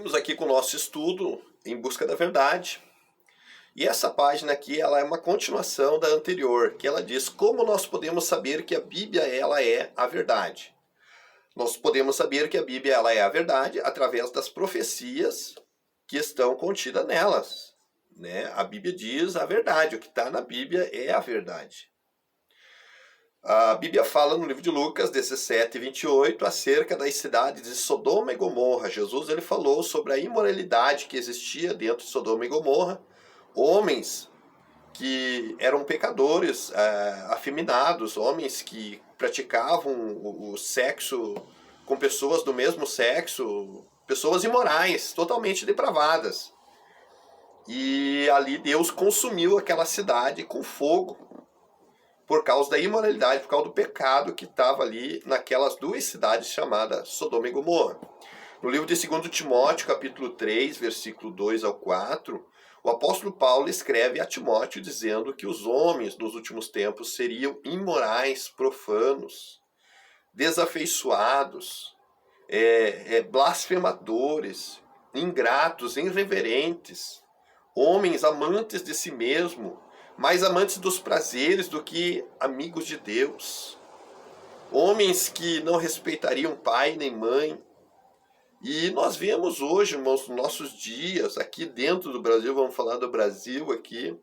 Seguimos aqui com o nosso estudo em busca da verdade. E essa página aqui, ela é uma continuação da anterior, que ela diz como nós podemos saber que a Bíblia ela é a verdade. Nós podemos saber que a Bíblia ela é a verdade através das profecias que estão contidas nelas, né? A Bíblia diz a verdade, o que está na Bíblia é a verdade. A Bíblia fala no livro de Lucas 17, 28, acerca das cidades de Sodoma e Gomorra. Jesus ele falou sobre a imoralidade que existia dentro de Sodoma e Gomorra. Homens que eram pecadores, afeminados, homens que praticavam o sexo com pessoas do mesmo sexo, pessoas imorais, totalmente depravadas. E ali Deus consumiu aquela cidade com fogo, por causa da imoralidade, por causa do pecado que estava ali naquelas duas cidades chamadas Sodoma e Gomorra. No livro de 2 Timóteo, capítulo 3, versículo 2 ao 4, o apóstolo Paulo escreve a Timóteo dizendo que os homens nos últimos tempos seriam imorais, profanos, desafeiçoados, blasfemadores, ingratos, irreverentes, homens amantes de si mesmo, mais amantes dos prazeres do que amigos de Deus. Homens que não respeitariam pai nem mãe. E nós vemos hoje, irmãos, nos nossos dias, aqui dentro do Brasil, vamos falar do Brasil aqui.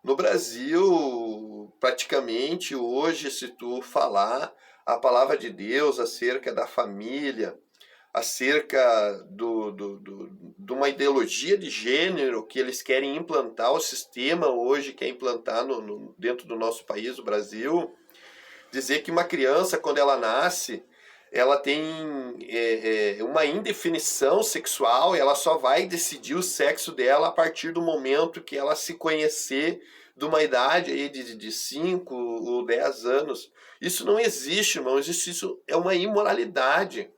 No Brasil, praticamente hoje, se tu falar a palavra de Deus acerca da família, acerca de uma ideologia de gênero que eles querem implantar, o sistema hoje quer implantar dentro do nosso país, o Brasil, dizer que uma criança, quando ela nasce, ela tem uma indefinição sexual e ela só vai decidir o sexo dela a partir do momento que ela se conhecer de uma idade aí de 5 ou 10 anos. Isso não existe, irmão. Isso é uma imoralidade.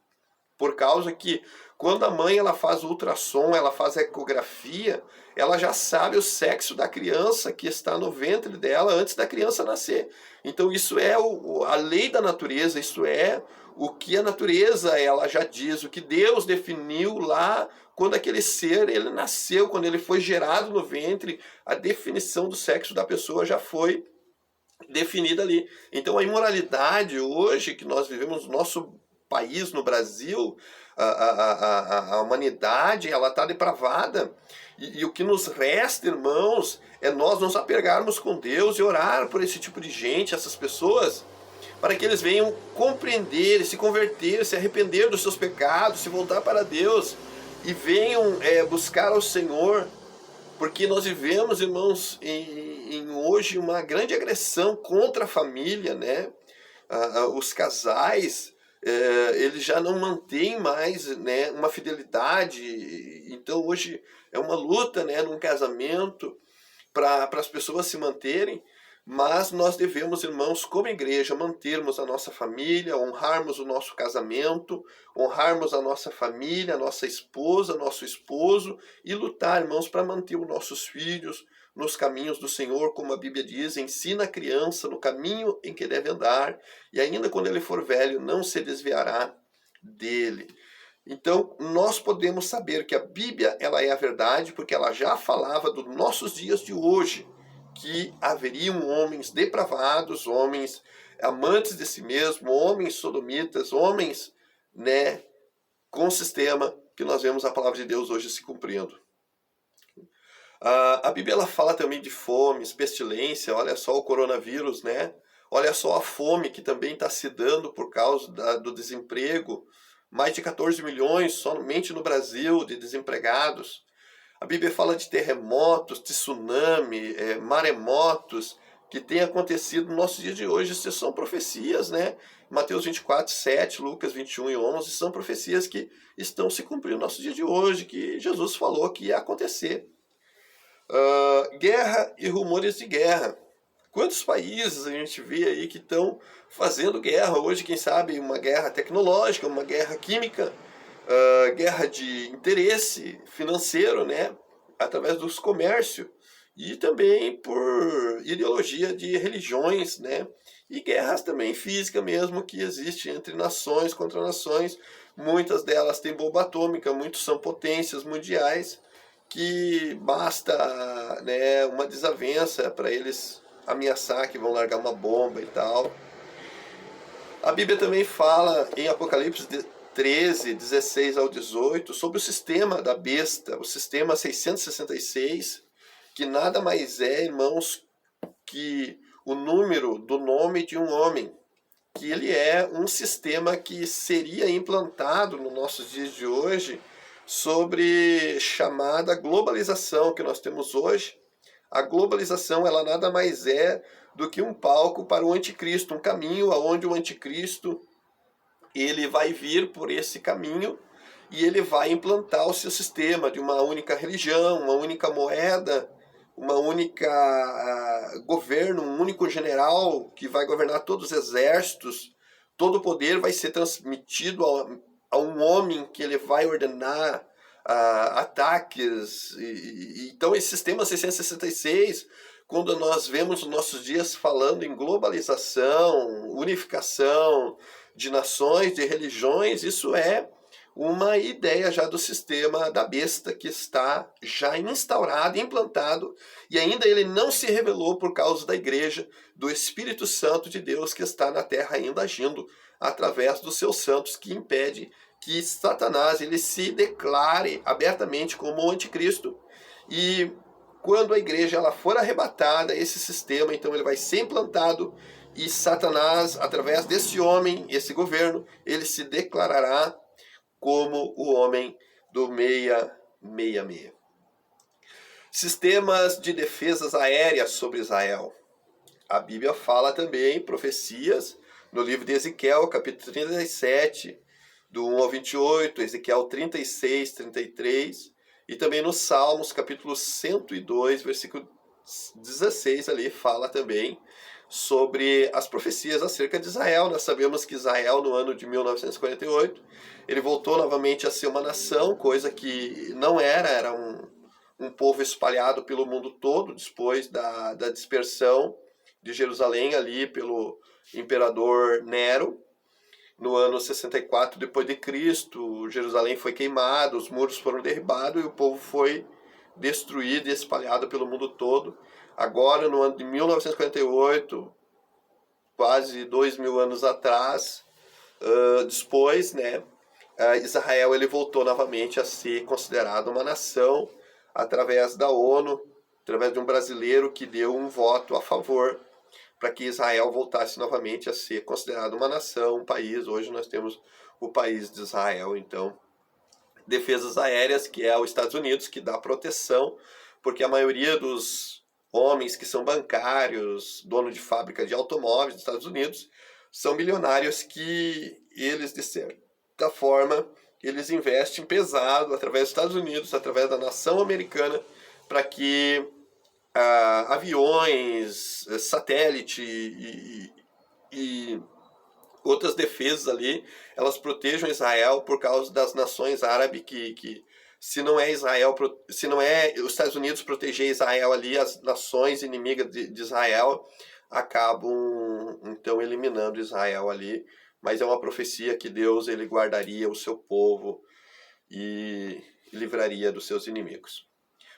Por causa que quando a mãe ela faz ultrassom, ela faz ecografia, ela já sabe o sexo da criança que está no ventre dela antes da criança nascer. Então isso é a lei da natureza, isso é o que a natureza ela já diz, o que Deus definiu lá quando aquele ser ele nasceu, quando ele foi gerado no ventre, a definição do sexo da pessoa já foi definida ali. Então a imoralidade hoje que nós vivemos no nosso país, no Brasil, a humanidade ela está depravada e o que nos resta, irmãos, é nós nos apegarmos com Deus e orar por esse tipo de gente, essas pessoas, para que eles venham compreender, se converter, se arrepender dos seus pecados, se voltar para Deus e venham buscar ao Senhor, porque nós vivemos, irmãos, em hoje uma grande agressão contra a família, né? Os casais eles já não mantêm mais, né, uma fidelidade. Então hoje é uma luta, né, num casamento para as pessoas se manterem, mas nós devemos, irmãos, como igreja, mantermos a nossa família, honrarmos o nosso casamento, honrarmos a nossa família, a nossa esposa, nosso esposo e lutar, irmãos, para manter os nossos filhos nos caminhos do Senhor, como a Bíblia diz, ensina a criança no caminho em que deve andar, e ainda quando ele for velho, não se desviará dele. Então, nós podemos saber que a Bíblia ela é a verdade, porque ela já falava dos nossos dias de hoje, que haveriam homens depravados, homens amantes de si mesmo, homens sodomitas, homens, né, com sistema, que nós vemos a palavra de Deus hoje se cumprindo. A Bíblia ela fala também de fomes, pestilência, olha só o coronavírus, né? Olha só a fome que também está se dando por causa do desemprego. Mais de 14 milhões somente no Brasil de desempregados. A Bíblia fala de terremotos, tsunami, maremotos que têm acontecido no nosso dia de hoje. Isso são profecias, né? Mateus 24, 7, Lucas 21 e 11 são profecias que estão se cumprindo no nosso dia de hoje, que Jesus falou que ia acontecer. Guerra e rumores de guerra. Quantos países a gente vê aí que estão fazendo guerra hoje, quem sabe uma guerra tecnológica, uma guerra química, guerra de interesse financeiro, né? Através dos comércios. e também por ideologia de religiões, né? E guerras também físicas mesmo que existem entre nações contra nações. Muitas delas têm bomba atômica, muitos são potências mundiais, que basta, né, uma desavença para eles ameaçar que vão largar uma bomba e tal. A Bíblia também fala em Apocalipse 13, 16 ao 18, sobre o sistema da besta, o sistema 666, que nada mais é, irmãos, que o número do nome de um homem, que ele é um sistema que seria implantado nos nossos dias de hoje sobre chamada globalização que nós temos hoje. A globalização, ela nada mais é do que um palco para o anticristo, um caminho aonde o anticristo ele vai vir por esse caminho e ele vai implantar o seu sistema de uma única religião, uma única moeda, uma única governo, um único general que vai governar todos os exércitos. Todo o poder vai ser transmitido a um homem que ele vai ordenar ataques. Então esse sistema 666, quando nós vemos nos nossos dias falando em globalização, unificação de nações, de religiões, isso é uma ideia já do sistema da besta que está já instaurado, implantado, e ainda ele não se revelou por causa da igreja, do Espírito Santo de Deus que está na terra ainda agindo através dos seus santos, que impede que Satanás ele se declare abertamente como o anticristo. E quando a igreja ela for arrebatada, esse sistema então ele vai ser implantado e Satanás, através desse homem, esse governo, ele se declarará como o homem do 666. Sistemas de defesas aéreas sobre Israel. A Bíblia fala também profecias no livro de Ezequiel, capítulo 37, do 1 ao 28, Ezequiel 36, 33, e também no Salmos, capítulo 102, versículo 16, ali fala também sobre as profecias acerca de Israel. Nós sabemos que Israel, no ano de 1948, ele voltou novamente a ser uma nação, coisa que não era um povo espalhado pelo mundo todo, depois da dispersão de Jerusalém ali pelo imperador Nero. No ano 64 depois de Cristo, Jerusalém foi queimado, os muros foram derribados e o povo foi destruído e espalhado pelo mundo todo. Agora, no ano de 1948, quase 2000 anos atrás, depois, né, Israel ele voltou novamente a ser considerado uma nação através da ONU, através de um brasileiro que deu um voto a favor para que Israel voltasse novamente a ser considerado uma nação, um país. Hoje nós temos o país de Israel, então. Defesas aéreas, que é os Estados Unidos, que dá proteção, porque a maioria dos homens que são bancários, dono de fábrica de automóveis dos Estados Unidos, são milionários que eles, de certa forma, eles investem pesado através dos Estados Unidos, através da nação americana, para que aviões, satélite e outras defesas ali, elas protejam Israel por causa das nações árabes que se não é Israel, se não é os Estados Unidos proteger Israel ali, as nações inimigas de Israel acabam então eliminando Israel ali. Mas é uma profecia que Deus ele guardaria o seu povo e livraria dos seus inimigos.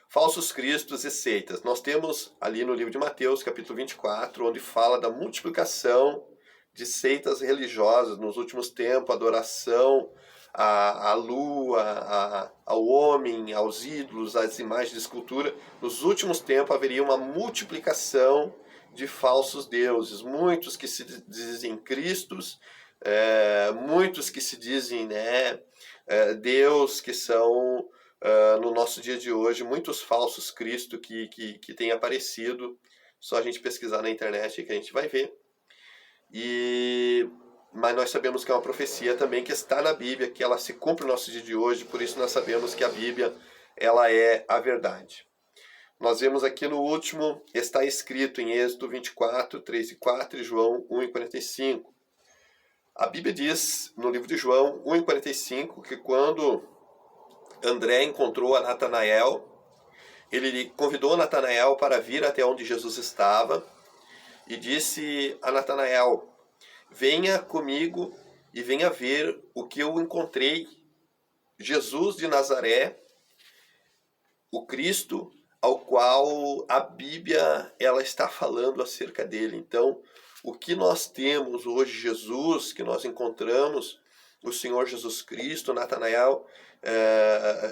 Falsos cristos e seitas. Nós temos ali no livro de Mateus, capítulo 24, onde fala da multiplicação de seitas religiosas nos últimos tempos, adoração à lua, ao homem, aos ídolos, às imagens de escultura. Nos últimos tempos haveria uma multiplicação de falsos deuses, muitos que se dizem cristos, muitos que se dizem Deus, que são no nosso dia de hoje, muitos falsos Cristo que têm aparecido. Só a gente pesquisar na internet que a gente vai ver. Mas nós sabemos que é uma profecia também que está na Bíblia, que ela se cumpre no nosso dia de hoje, por isso nós sabemos que a Bíblia ela é a verdade. Nós vemos aqui no último, está escrito em Êxodo 24, 3 e 4 e João 1 e 45. A Bíblia diz no livro de João 1 e 45 que quando André encontrou a Natanael, ele convidou Natanael para vir até onde Jesus estava e disse a Natanael: venha comigo e venha ver o que eu encontrei. Jesus de Nazaré, o Cristo ao qual a Bíblia ela está falando acerca dele. Então, o que nós temos hoje, Jesus, que nós encontramos, o Senhor Jesus Cristo, Natanael,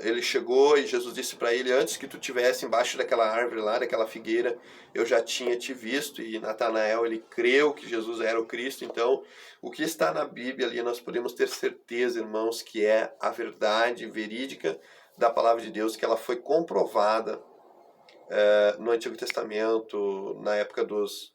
ele chegou e Jesus disse para ele: antes que tu estivesse embaixo daquela árvore lá, daquela figueira, eu já tinha te visto. E Natanael, ele creu que Jesus era o Cristo. Então, o que está na Bíblia ali, nós podemos ter certeza, irmãos, que é a verdade verídica da palavra de Deus, que ela foi comprovada no Antigo Testamento, na época dos